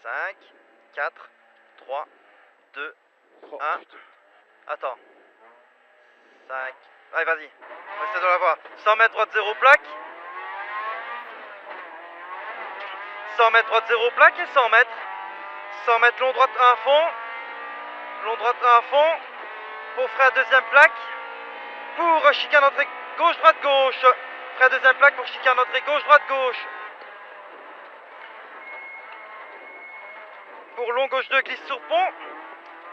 5, 4, 3, 2, Oh, 1. putain. Attends. 5. Allez, vas-y. On va essayer de la voir. 100 mètres, droite, 0 plaque. 100 mètres, droite, 0 plaque et 100 mètres. 100 mètres, long, droite, 1 fond. Long, droite, 1 fond. Pour frein, deuxième plaque. Pour chicane, entrée, gauche, droite, gauche. Frein, deuxième plaque pour chicane, entrée, gauche, droite, gauche. Pour long, gauche 2, glisse sur pont.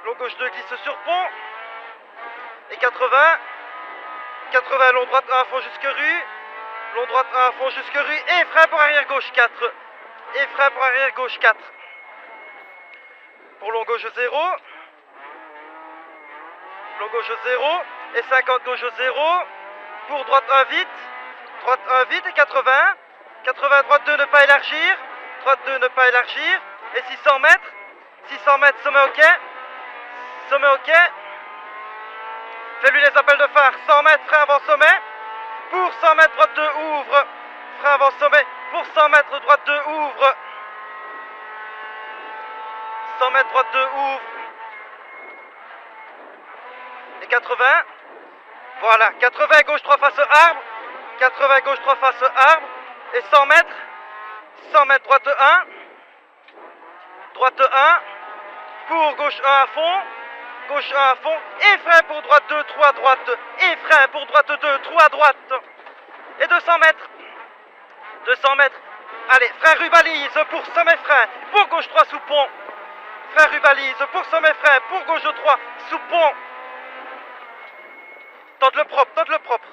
Long, gauche 2, glisse sur pont. Et 80. 80, long, droite, 1 fond jusque rue. Long, droite, 1 fond jusque rue. Et frein pour arrière, gauche 4. Et frein pour arrière, gauche 4. Pour long, gauche 0. Long, gauche 0. Et 50, gauche 0. Pour droite 1 vite. Droite 1 vite et 80. 80, droite 2, ne pas élargir. Droite 2, ne pas élargir. Et 600 mètres. 600 mètres, sommet ok. Sommet ok. Fais-lui les appels de phare. 100 mètres, frein avant sommet. Pour 100 mètres, droite 2, ouvre. Frein avant sommet. Pour 100 mètres, droite 2, ouvre. 100 mètres, droite 2, ouvre. Et 80. Voilà. 80, gauche 3 face arbre. 80, gauche 3 face arbre. Et 100 mètres. 100 mètres, droite 1. Droite 1. Pour gauche 1 à fond. Gauche 1 à fond. Et frein pour droite 2, 3 à droite. Et frein pour droite 2, 3 à droite. Et 200 mètres. 200 mètres. Allez, frein rubalise pour sommet frein. Pour gauche 3 sous pont. Frein rubalise pour sommet frein. Pour gauche 3 sous pont. Tente le propre, tente le propre.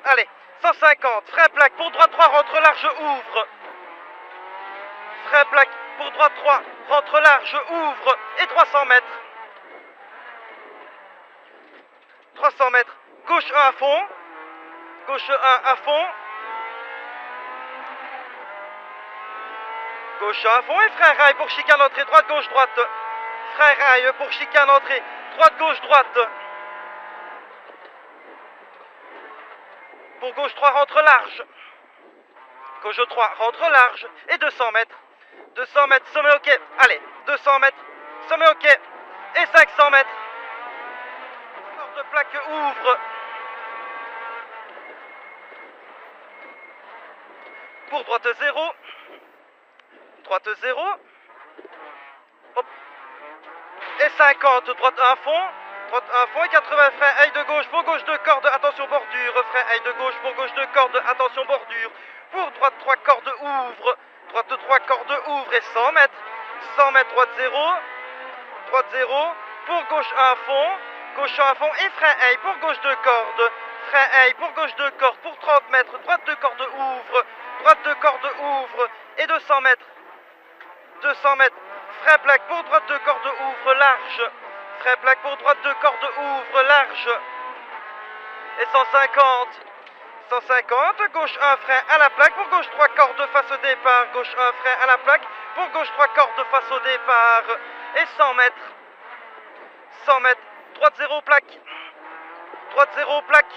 Allez, 150. Frein plaque pour droite 3, rentre large, ouvre. Frein plaque pour droite 3, rentre large, ouvre. Et 300 mètres. 300 mètres. Gauche 1 à fond. Gauche 1 à fond. Gauche 1 à fond et frein rail pour chicane entrée, droite, gauche, droite. Frein rail pour chicane entrée, droite, gauche, droite. Pour gauche 3, rentre large. Gauche 3, rentre large. Et 200 mètres. 200 mètres, sommet ok. Allez, 200 mètres, sommet ok. Et 500 mètres. Porte plaque ouvre. Pour droite 0. Droite 0. Hop. Et 50, droite 1 fond. Droite 1 fond et 80, frein aile de gauche pour gauche 2 cordes, attention bordure. Frein aile de gauche pour gauche 2 cordes, attention bordure. Pour droite 3 cordes ouvre. Droite 3 cordes ouvre et 100 mètres. 100 mètres, droite 0. Droite 0. Pour gauche 1 fond. Gauche 1 fond et frein aile pour gauche 2 cordes. Frein aile pour gauche 2 cordes pour 30 mètres. Droite 2 cordes ouvre. Droite 2 cordes ouvre. Et 200 mètres. 200 mètres. Frein plaque pour droite 2 cordes ouvre large. Frein plaque pour droite 2 cordes ouvre large. Et 150. 150. Gauche 1 frein à la plaque. Pour gauche 3 cordes face au départ. Gauche 1 frein à la plaque. Pour gauche 3 cordes face au départ. Et 100 mètres. 100 mètres. Droite 0 plaque. Droite 0 plaque.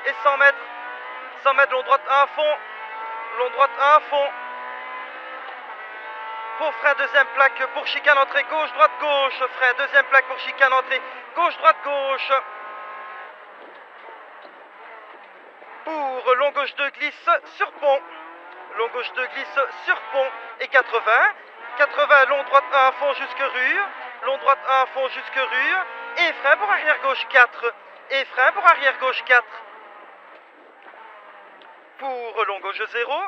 Et 100 mètres. 100 mètres. Long droite 1 fond. Long droite 1 fond. Pour frein deuxième plaque pour chicane entrée gauche, droite, gauche. Frein deuxième plaque pour chicane entrée gauche, droite, gauche. Pour long gauche 2 glisse sur pont. Long gauche 2 glisse sur pont. Et 80. 80 long droite 1 fond jusque rue. Long droite 1 fond jusque rue. Et frein pour arrière gauche 4. Et frein pour arrière gauche 4. Pour long gauche 0.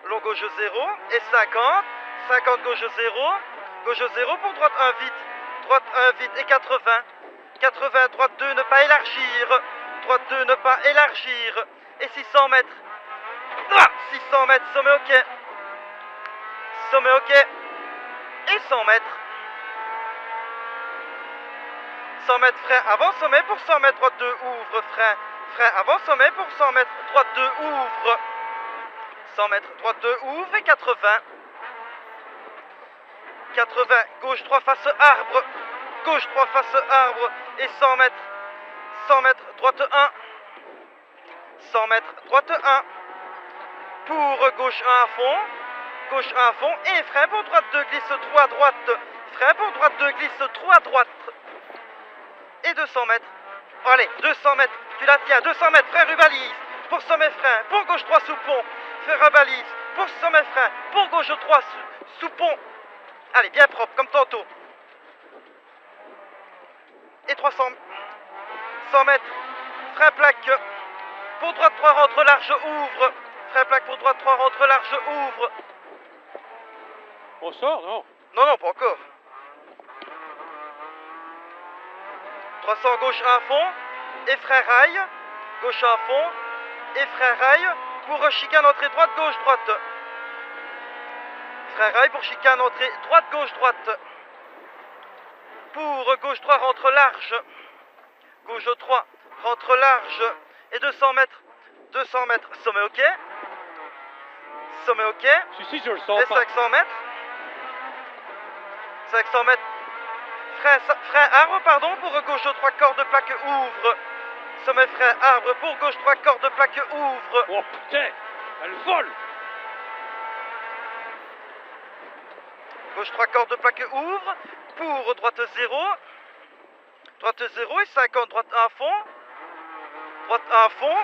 Long gauche 0. Et 50. 50 gauche 0. Gauche 0 pour droite 1 vite. Droite 1 vite et 80. 80 droite 2 ne pas élargir. Droite 2 ne pas élargir. Et 600 mètres. 600 mètres, sommet ok. Sommet ok. Et 100 mètres. 100 mètres frein avant sommet pour 100 mètres droite 2 ouvre. Frein. Frein avant sommet pour 100 mètres droite 2 ouvre. 100 mètres droite 2 ouvre et 80. 80, gauche 3 face arbre. Gauche 3 face arbre. Et 100 mètres. 100 mètres, droite 1. 100 mètres, droite 1. Pour gauche 1 à fond. gauche 1 à fond, et frein pour droite 2, glisse trop à droite, frein pour droite 2, glisse trop à droite, et 200 mètres, allez, 200 mètres, tu la tiens, 200 mètres, frein rubalise, pour sommet frein, pour gauche 3 sous pont, frein rubalise, pour sommet frein, pour gauche 3 sous pont, allez, bien propre, comme tantôt, et 300, 100 mètres, frein plaque, pour droite 3 rentre large, ouvre, frein plaque pour droite 3 rentre large, ouvre. On sort, non? Non, non, pas encore. 300 gauche à fond, et frein rail, gauche à fond, et frein rail, pour chicane entrée droite, gauche, droite. Frein rail pour chicane entrée droite, gauche, droite. Pour gauche 3 rentre large, gauche 3 rentre large, et 200 mètres, sommet ok, sommet ok, Si, je le sens et pas. 500 mètres, 500 mètres, frein arbre, pardon, pour gauche 3 cordes plaque ouvre, sommet frein arbre, pour gauche 3 cordes plaque ouvre, Oh putain, elle vole. gauche 3 cordes plaque ouvre, pour droite 0 et 50, droite 1 fond, droite 1 fond,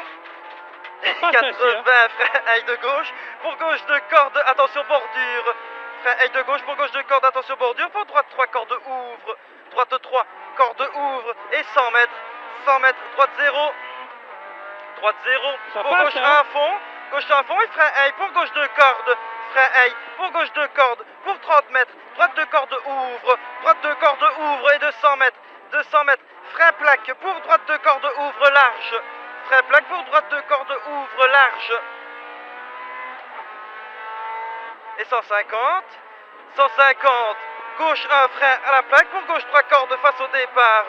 et Ah, 80, ça, frein aile de gauche, pour gauche 2 cordes, attention bordure, frein aile de gauche, pour gauche 2 cordes, attention bordure, pour droite 3 cordes ouvre, droite 3 cordes ouvre, et 100 mètres, droite 0, Ça pour passe, gauche hein? 1 fond, et frein aile, pour gauche 2 cordes, frein aile, pour gauche 2 cordes, pour 30 mètres, droite 2 cordes ouvre, et 200 mètres, frein plaque, pour droite 2 cordes ouvre large, frein plaque, pour droite 2 cordes ouvre large, et 150, gauche 1 frein à la plaque, pour gauche 3 cordes face au départ,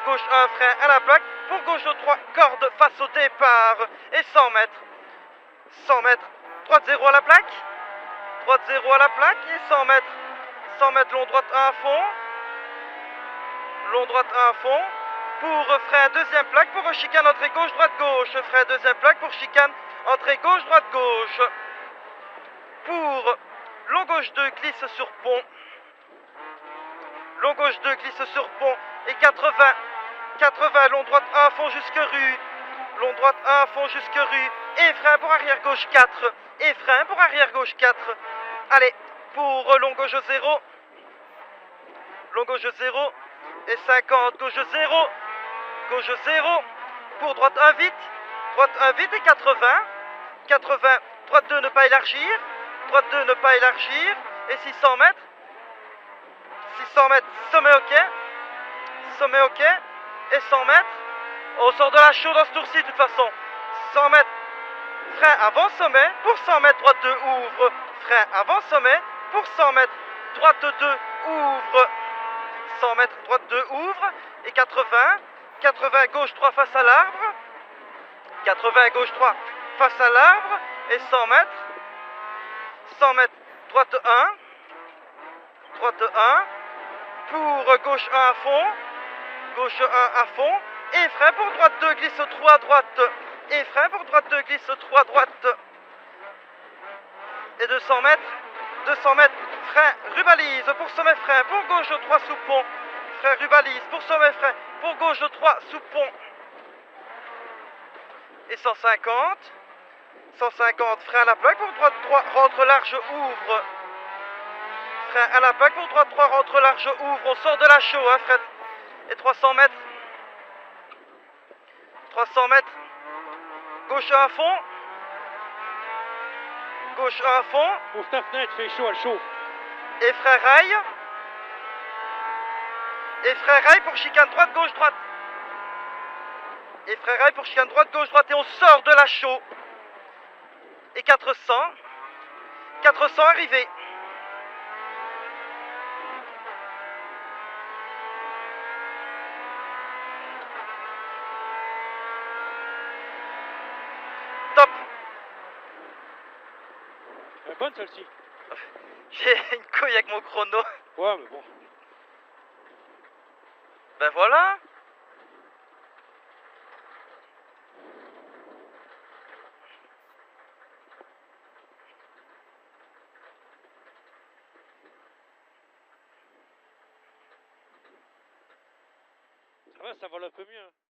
gauche 1 frein à la plaque, pour gauche 3 cordes face au départ, et 100 mètres, droite 0 à la plaque, et 100 mètres, long droite 1 à fond, pour frein deuxième plaque, pour chicane entrée gauche, droite gauche, frein deuxième plaque, pour chicane entrée gauche, droite gauche, pour long gauche 2 glisse sur pont, et 80, long droite 1 fond jusque rue, et frein pour arrière gauche 4, allez, pour long gauche 0, et 50, gauche 0, pour droite 1 vite, et 80, droite 2 ne pas élargir, et 600 mètres, sommet ok, et 100 mètres, on sort de la chaux dans ce tour-ci de toute façon, 100 mètres, frein avant sommet, pour 100 mètres, droite 2 ouvre, frein avant sommet, pour 100 mètres, droite 2 ouvre, 100 mètres, droite 2 ouvre, et 80, gauche 3 face à l'arbre, et 100 mètres, droite 1, pour gauche 1 à fond, et frein pour droite 2 glisse 3 à droite, et 200 mètres, frein rubalise pour sommet frein, pour gauche 3 sous pont, frein rubalise pour sommet frein, pour gauche 3 sous pont, et 150, frein à la plaque, pour droite 3 rentre large, ouvre, frein à la plaque, pour droite 3 rentre large, ouvre, on sort de la chaux, hein, frein, et 300 mètres, gauche à fond, Ouvre ta fenêtre, fait chaud, elle chauffe. et frein rail pour chicane droite, gauche, droite, et on sort de la chaux, et 400 arrivé, top. Elle est bonne celle-ci. J'ai une couille avec mon chrono. Ouais, mais bon. Ben voilà. Ça va, ça vole un peu mieux. Hein.